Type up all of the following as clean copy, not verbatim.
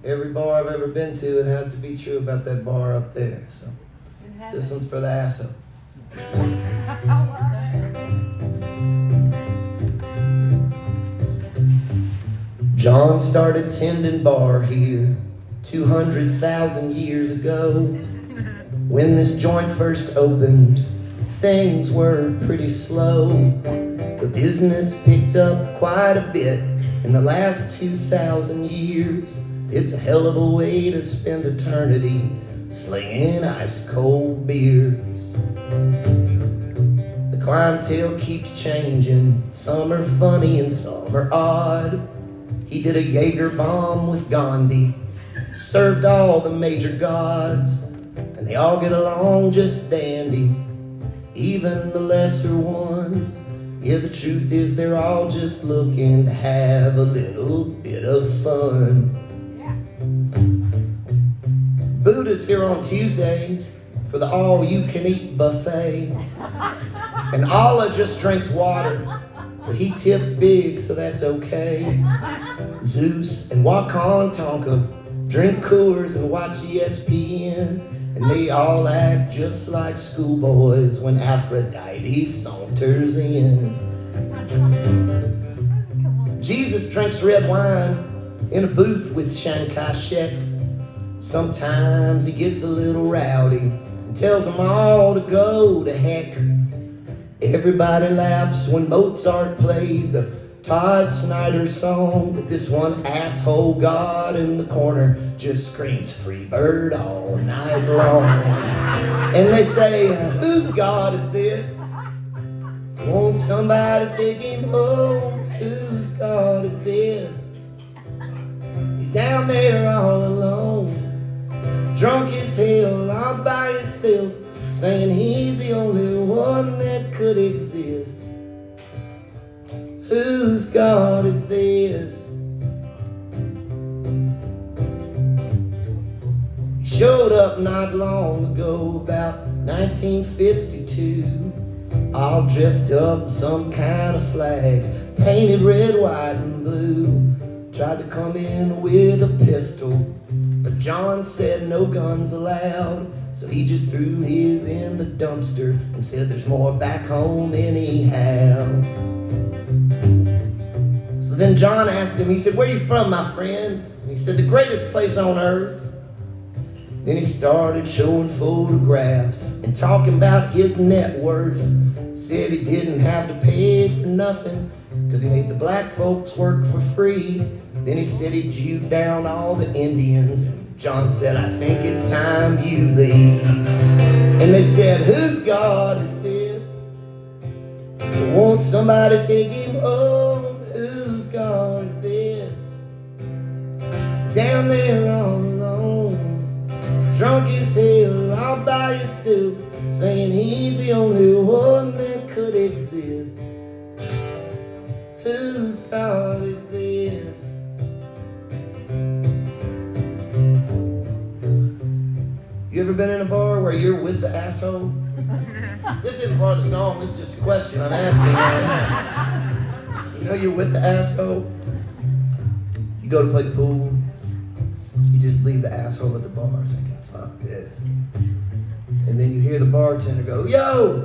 Every bar I've ever been to, it has to be true about that bar up there. So this one's for the asshole. John started tending bar here 200,000 years ago. When this joint first opened, things were pretty slow. The business picked up quite a bit in the last 2,000 years. It's a hell of a way to spend eternity slinging ice cold beers. The clientele keeps changing. Some are funny and some are odd. He did a Jaeger bomb with Gandhi, served all the major gods, and they all get along just dandy, even the lesser ones. Yeah, the truth is they're all just looking to have a little bit of fun. Buddha's here on Tuesdays for the all-you-can-eat buffet, and Allah just drinks water, but he tips big, so that's okay. Zeus and Wakan Tonka drink Coors and watch ESPN, and they all act just like schoolboys when Aphrodite saunters in. Jesus drinks red wine in a booth with Chiang Kai-shek. Sometimes he gets a little rowdy and tells them all to go to heck. Everybody laughs when Mozart plays a Todd Snyder song, but this one asshole god in the corner just screams "Free Bird" all night long. And they say, whose God is this? Won't somebody take him home? Whose God is this? He's down there all alone, drunk as hell, all by himself, saying he's the only one that could exist. Whose God is this? He showed up not long ago, about 1952, all dressed up in some kind of flag, painted red, white, and blue. Tried to come in with a pistol, but John said no guns allowed. So he just threw his in the dumpster and said there's more back home anyhow. So then John asked him, he said, where you from, my friend? And he said, the greatest place on earth. Then he started showing photographs and talking about his net worth. Said he didn't have to pay for nothing because he made the black folks work for free. Then he said he jewed down all the Indians. John said, I think it's time you leave. And they said, whose God is this? Won't somebody take him home? Whose God is this? He's down there all alone, drunk as hell, all by himself, saying he's the only one that could exist. Whose God is this? You ever been in a bar where you're with the asshole? This isn't part of the song, this is just a question I'm asking. You know you're with the asshole? You go to play pool, you just leave the asshole at the bar thinking, fuck this. And then you hear the bartender go, yo,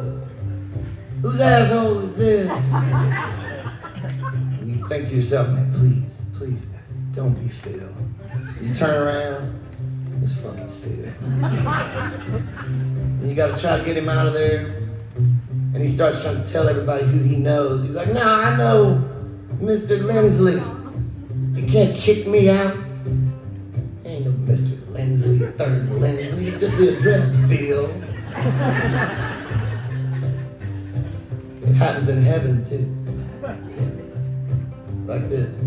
whose asshole is this? And you think to yourself, man, please, don't be Phil. You turn around, it's fucking Phil. And you gotta try to get him out of there. And he starts trying to tell everybody who he knows. He's like, no, I know Mr. Lindsley. You can't kick me out. Ain't no Mr. Lindsley, third Lindsley. It's just the address, Phil. It happens in heaven, too. Like this.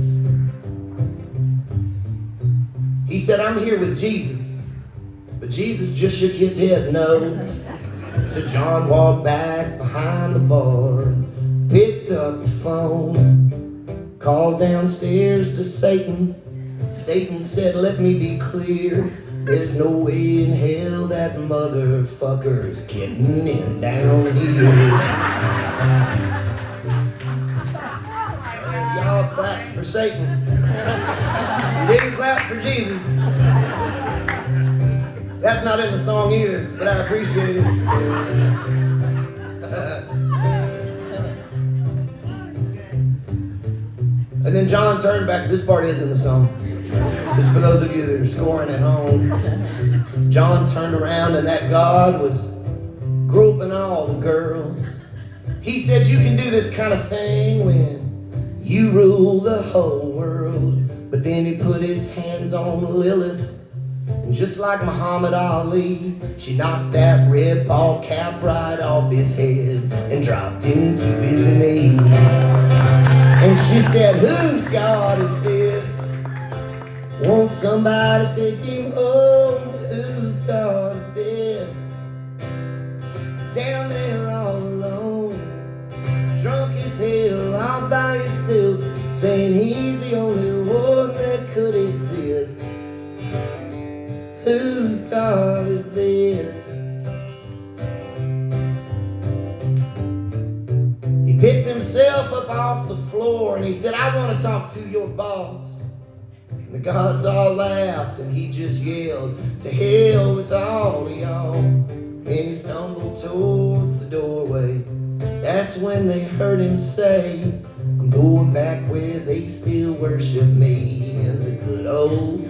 He said, I'm here with Jesus. But Jesus just shook his head no. So John walked back behind the bar and picked up the phone, called downstairs to Satan. Satan said, let me be clear, there's no way in hell that motherfucker's getting in down here. Y'all clap for Satan. You didn't clap for Jesus. That's not in the song either, but I appreciate it. And then John turned back. This part is in the song. Just for those of you that are scoring at home. John turned around and that God was groping all the girls. He said, you can do this kind of thing when you rule the whole world. But then he put his hands on Lilith. And just like Muhammad Ali, she knocked that red ball cap right off his head and dropped into his knees. And she said, whose God is this? Won't somebody take him home? Whose God is this? He's down there all alone, drunk as hell, all by himself, saying he's the only one that could exist. Whose God is this? He picked himself up off the floor and he said, I want to talk to your boss. And the gods all laughed and he just yelled, to hell with all of y'all. And he stumbled towards the doorway. That's when they heard him say, I'm going back where they still worship me in the good old